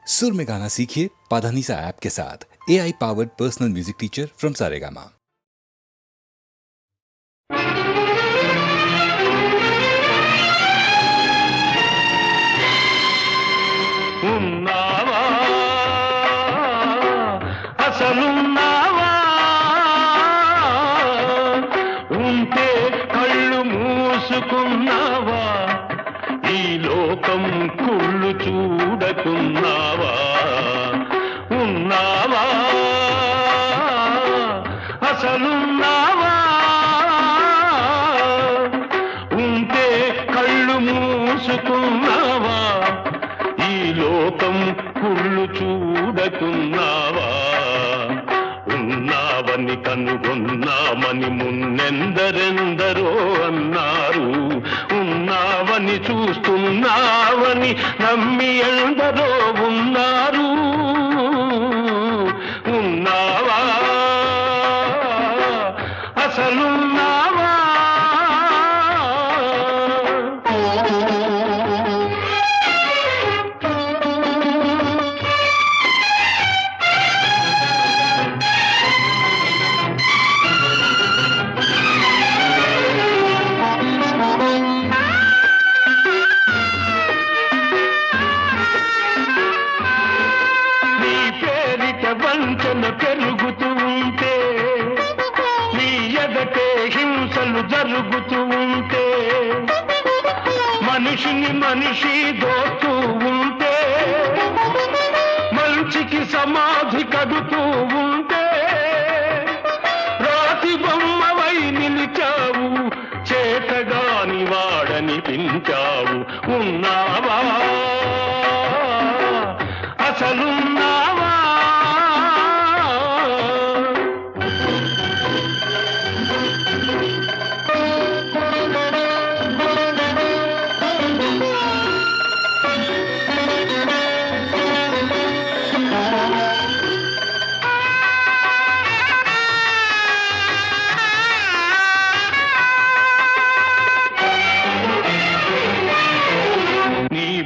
सुर में गाना सीखिए पाधानीसा ऐप के साथ। AI powered personal music teacher from Saregama. ఉన్నావా అసలున్నావా ఉంటే కళ్ళు మూసుకున్నావా ఈ లోకం కుళ్ళు చూడకున్నావా ఉన్నావా అసలున్నావా ఉంటే కళ్ళు మూసుకున్నావా ఈ లోకం కుళ్ళు చూడకున్నావా ఉన్నావని కనుగొన్నామని మున్నెందరెందరో అన్నారు ఉన్నావని చూస్తున్నావని నమ్మి ఎందరో ఉన్నారు ఉన్నావా అసలున్నావా వంచన పెరుగుతూ ఉంటే నీ ఎదటే హింసలు జరుగుతూ ఉంటే మనిషిని మనిషి దోస్తూ ఉంటే మంచికి సమాధి కడుతూ ఉంటే రాతి బొమ్మవై నిలిచావు చేతగాని వాడని పించావు ఉన్నావా అసలున్నావా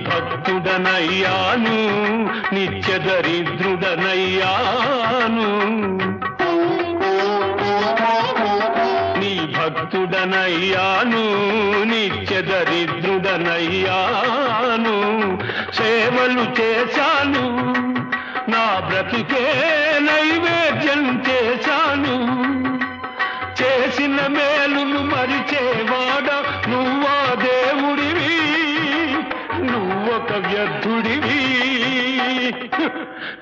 భక్తుడనయ్యాను నిత్య దరిద్రుడనయ్యాను నీ భక్తుడనయ్యాను నిత్య దరిద్రుడనయ్యాను సేవలు చేశాను నా బ్రతుకే నైవేద్యం చేశాను చేసిన మేలును మరిచేవాడ నువ్వా దేవుడివి నువ్వొక వ్యర్థుడివి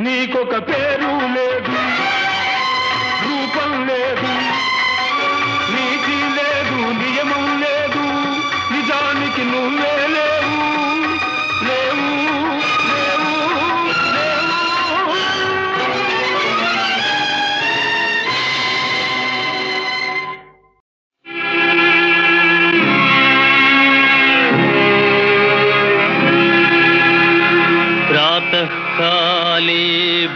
నీకొక పేరు లేదు రూపం లేదు నీతి లేదు నియమం లేదు నిజానికి నువ్వే లేవు లేవు లేవు లేవు प्रातःकाले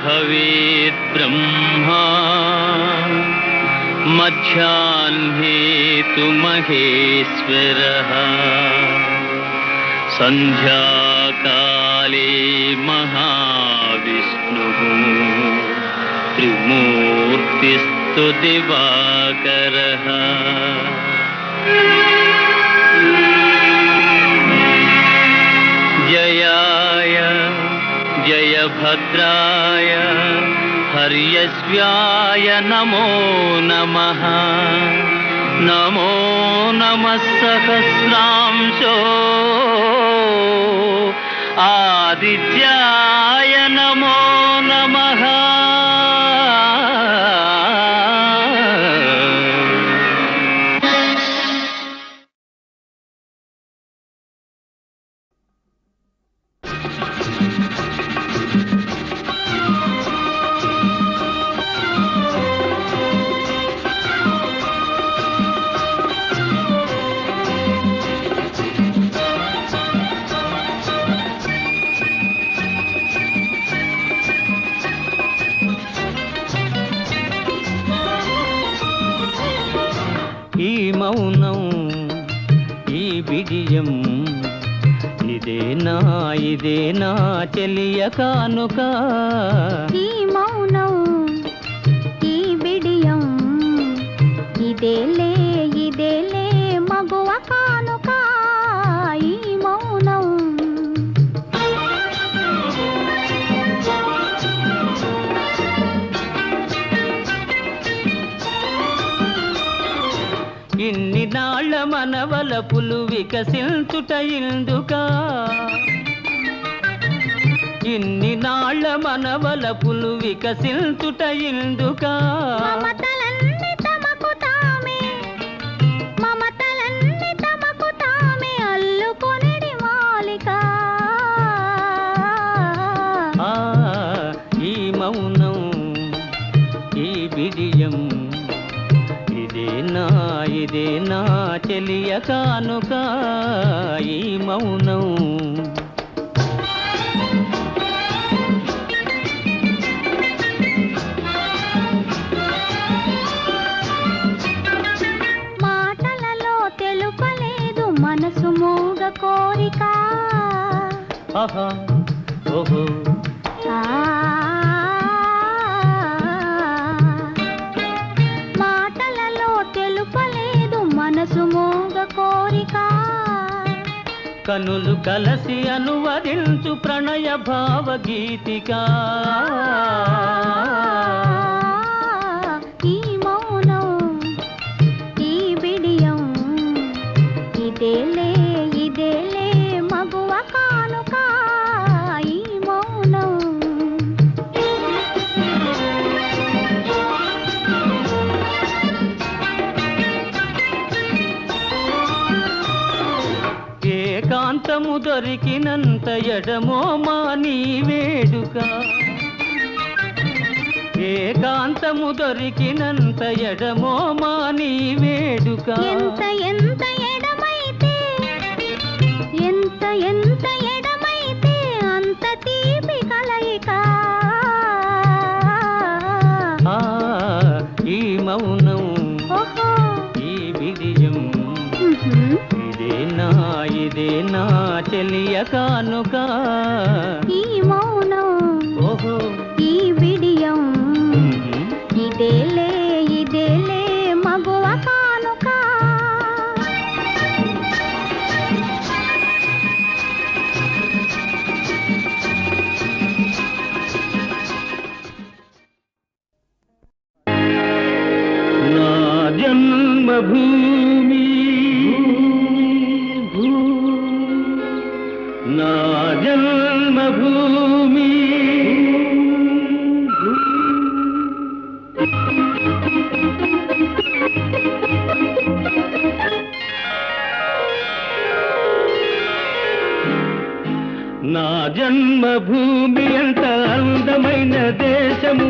भवेत् ब्रह्मा मध्याह्ने तु महेश्वरः सन्ध्याकाले महाविष्णुः त्रिमूर्तिस्तु दिवाकरः जयाय जयभद्राय हर्यश्व्याय नमो नमः नमो नमः सहस्रांशो आदित्याय नमो नमः ఇదేనా చెలియ కానుక ఈ మౌనం ఈ బిడియం ఇదేలే మగువ కానుక ఈ మౌనం ఇన్ని నాళ్ళ మనవలపులు వికసించుట ఇందుకా ఇన్ని నాళ్ళ మనవలపులు వికసించుట ఇందుకా మమతలన్నీ తమకు తామే అల్లుకొనిడి మాలిక ఈ మౌనం ఈ బిడియం ఇదేనా చెలియ కానుక ఈ మౌనం మాటలలో తెలుపలేదు మనసు మూగ కోరిక ఆహా ఓహో మాటలలో తెలుపలేదు మనసు మూగ కోరిక కనులు కలసి అనువదించు ప్రణయ భావగీతిక ఈ మౌనం ఈ బిడియం ఇదేలే మగువ కానుక ఈ మౌనం ఏకాంతము దొరికినంత ఎడమో మాని వేడుక ఏకాంతము దొరికినంత ఎడమో మాని వేడుక ఎంత ఎడమైతే అంత తీపి కలయిక ఈ మౌనం ఓహో ఈ బిడియం ఇదేనా చెలియ కానుక ఈ మౌనం ఓహో ఈ బిడియం ఇదేలే మగువ కానుక నా జన్మభూమి నా జన్మభూమి నా జన్మభూమి ఎంత అందమైన దేశము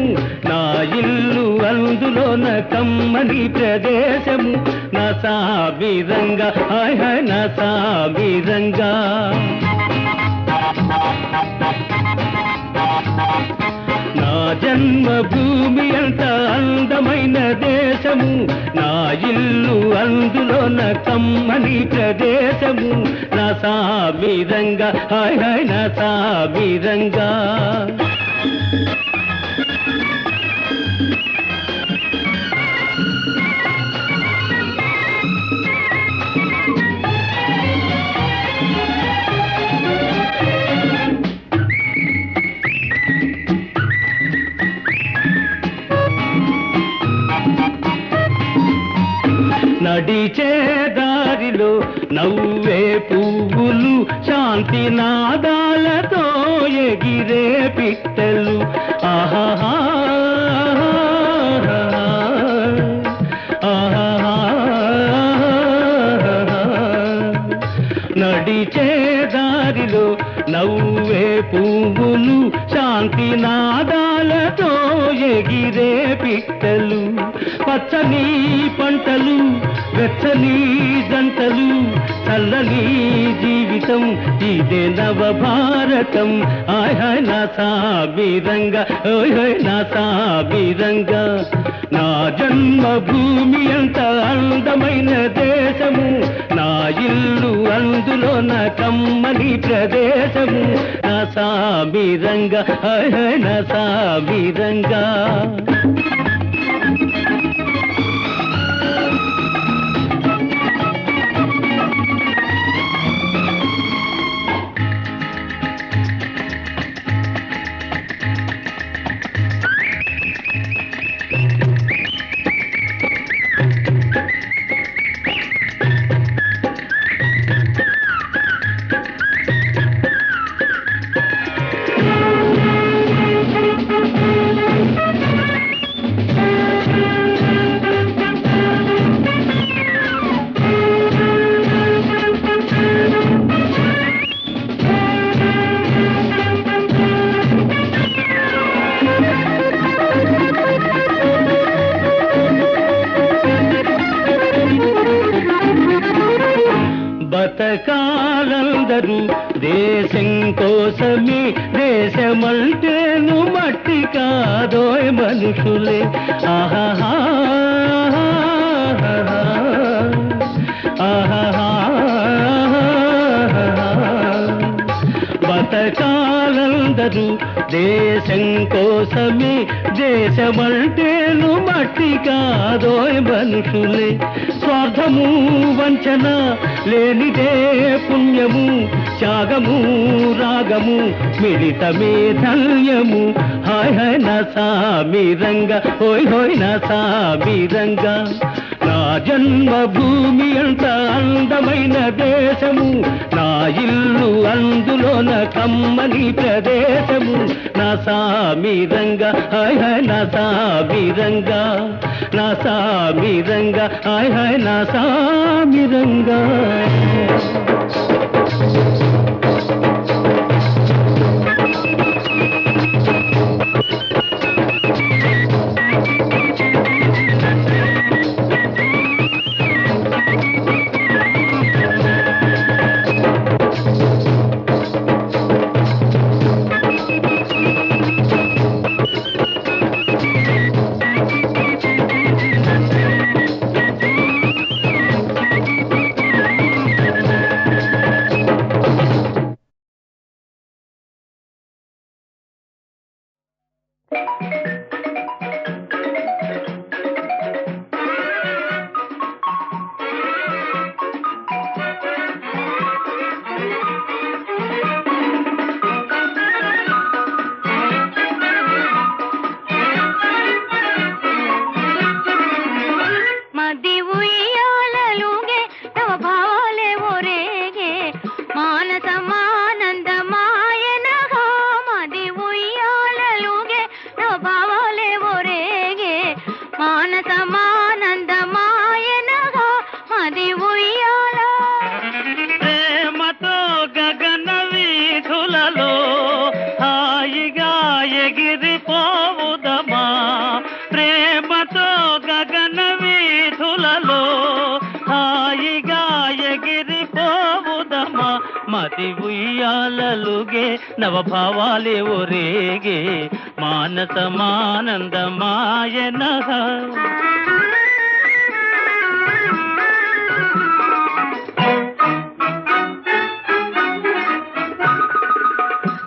నా ఇల్లు అందులోన కమ్మని ప్రదేశము నా సాబిరంగా హాయ్ హాయ్ నా సాబిరంగా నా జన్మభూమి ఎంత అందమైన దేశము నా ఇల్లు అందులోన కమ్మని ప్రదేశము నా సాబిరంగా హాయ్ హాయ్ నా సాబిరంగా నడిచే దారిలో నవ్వే పువ్వులు శాంతి నాదాలతో ఎగిరే పిట్టలు ఆహా నడిచే దారిలో నవ్వే పువ్వులు శాంతి నాదాలతో ఎగిరే పిట్టలు పచ్చని పంటలు వెచ్చని జంటలు చల్లని జీవి జీవితం ఇదే నవభారతం హాయ్ హాయ్ నా సామిరంగా ఓయ్ హోయ్ నా సామిరంగా నా జన్మభూమి అంత అందమైన దేశము నా ఇల్లు అందులో నా కమ్మని ప్రదేశము నా సామిరంగా హాయ్ హాయ్ నా సామిరంగా బతకాలందరూ దేశం కోసమే దేశమంటేను మట్టి కాదోయ్ మనుషులే ఆహా బతకాలందరూ దేశం కోసమే దేశమంటేను మట్టి కాదోయ్ మనుషులే స్వార్థము వంచన లేనిదే పుణ్యము త్యాగము రాగము మిళితమే ధన్యము హాయ్ హాయ్ నా సామిరంగా హోయ్ హోయ్ నా సామిరంగా నా జన్మభూమి అంత అందమైన దేశము నా ఇల్లు అందులో నా కమ్మని ప్రదేశము నా సామిరంగా హాయ్ హాయ్ నా సామిరంగా నా సామిరంగా హాయ్ హాయ్ నా సామిరంగా మది ఉయ్యాలలుగే నవభావాలే ఒరేగే మానసమానందమాయన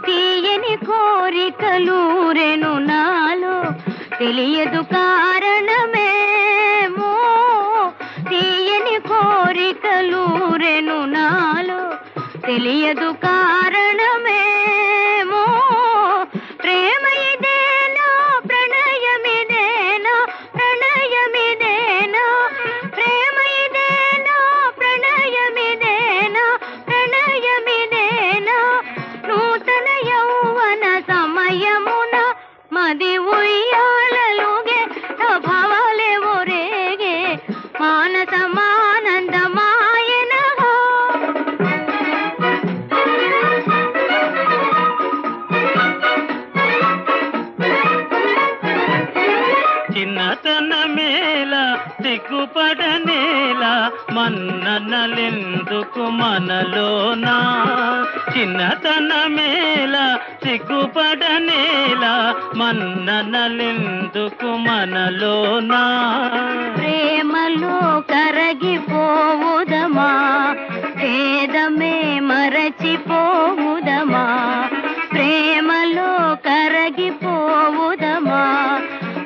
తీయని కోరికలూరెను నాలో తెలియదు కారణమేమో తీయని కోరికలూరెను నాలో తెలియదు కారణమేమో ప్రేమ ఇదేనా ప్రణయమిదేనా ప్రణయమిదేనా ప్రేమ ఇదేనా ప్రణయమిదేనా ప్రణయమిదేనా నూతన యౌవన సమయమున మది ఉయ్యాలలుగే భావాలే ఒరేగే మానసమానందమాయన చిన్నతన మేళ సిగ్గు సిగ్గుపడనేలా మన్ననలెందుకు మనలోనా చిన్నతనమేలా సిగ్గుపడనేలా మన్ననలెందుకు మనలోనా ప్రేమలో కరగిపోవుదమా భేదమే మరచిపోవుదమా ప్రేమలో కరగిపోవుదమా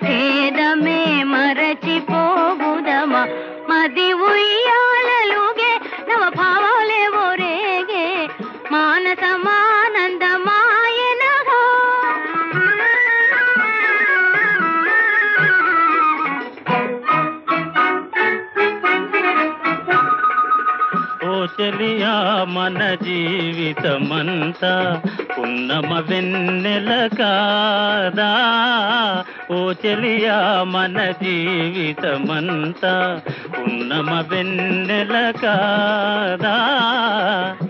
భేదమే మరచిపోవుదమా మది ఉయ్యాలలుగే నవ భావాలేవో రేగే మానసమానందమాయనగా ఓ చెలియా మన జీవితమంతా పున్నమ వెన్నెల కాదా ఓ చెలియా మన జీవితమంతా పున్నమ వెన్నెల కాదా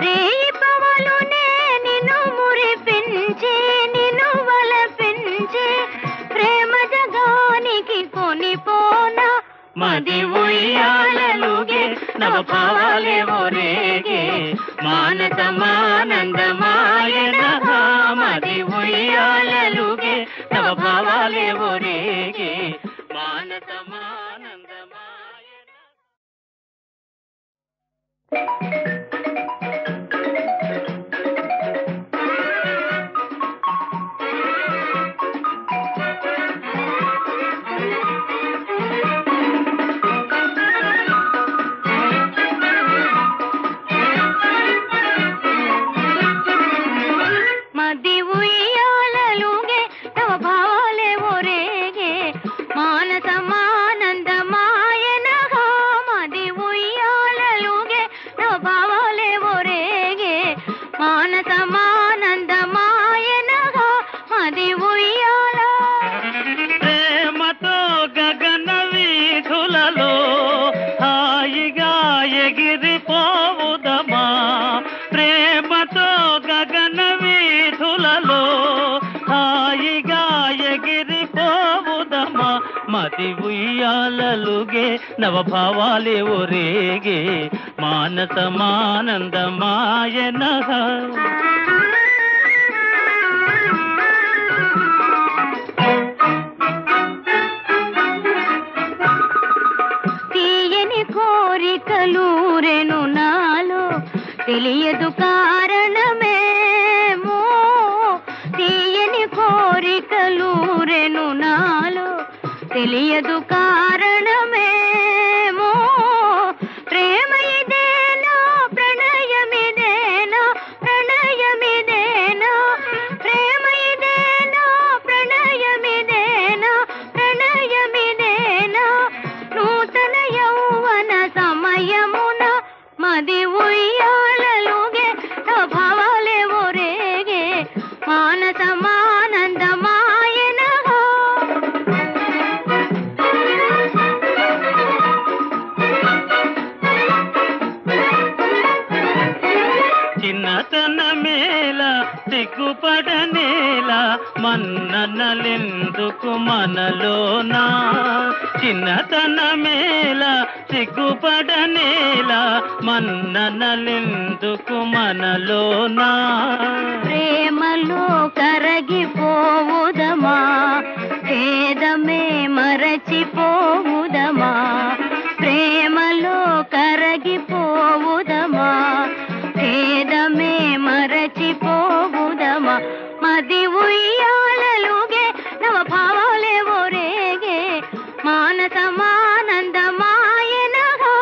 రేపవలునే నిన్ను మురిపించే నిన్ను వలపించే ప్రేమ జగానికి కొనిపోనా మది ఉయ్యాలలుగే నవ భావాలేవో రేగే మానసమానందమాయనగా మది ఉయ్యాలలుగే నవ భావాలేవో రేగే మానసమానందమాయన మది ఉయ్యాలలుగే నవ భావాలేవో రేగే మానసమానందమాయనగా మది ఉయ్యాలలుగే నవ భావాలేవో రేగే మానసమానందమాయనగా మది ఉయ్యాల ప్రేమతో గగన వీధులలో హాయిగా ఎగిరిపోవుదమా ప్రేమతో గగన వీధులలో హాయిగా ఎగిరిపోవుదమా మది ఉయ్యాలలుగే నవ భావాలేవో రేగే మానసమానందమాయనగా తీయని కోరికలూరెను నాలో తెలియదు కారణమేమో తీయని కోరికలూరెను నాలో తెలియదు కారణమేమో ప్రేమ ఇదేనా ప్రణయమిదేనా ప్రణయమిదేనా ప్రేమ ఇదేనా ప్రణయమిదేనా ప్రణయమిదేనా నూతన యౌవన సమయమున మది ఉయ్యాలలుగే భావాలేవో రేగే మానసమానందమాయనగా చిన్నతనమేలా సిగ్గుపడనేలా మన్ననలెందుకు మనలోనా చిన్నతనమేలా సిగ్గుపడనేలా మన్ననలెందుకు మనలోనా ప్రేమలో కరగిపోవుదమా భేదమే మరచిపోవుదమా ప్రేమలో కరగిపోవుదమా భేదమే మరచిపోవుదమా మది ఉయ్యాలలుగే నవ భావాలేవో రేగే మానసమానందమాయనగా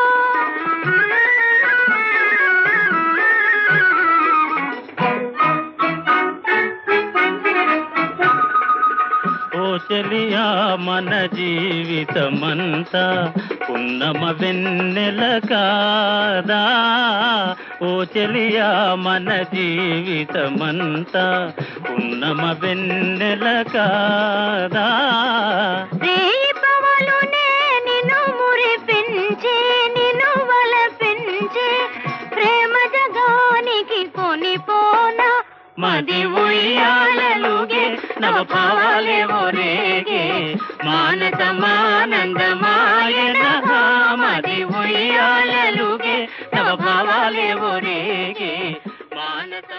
ఓ చెలియా మన జీవితమంతా పున్నమ వెన్నెల కాదా ఓ చెలియా మన జీవితమంతా పున్నమ వెన్నెల కాదా రేపవలునే నిన్ను మురిపించే నిన్ను వలపించే ప్రేమ జగానికి కొనిపోనా మది ఉయ్యాలలుగే నవ భావాలేవో రేగే మానసమానందమాయన మది ఉయ్యాలలుగే నవ భావాలేవో రేగే మానస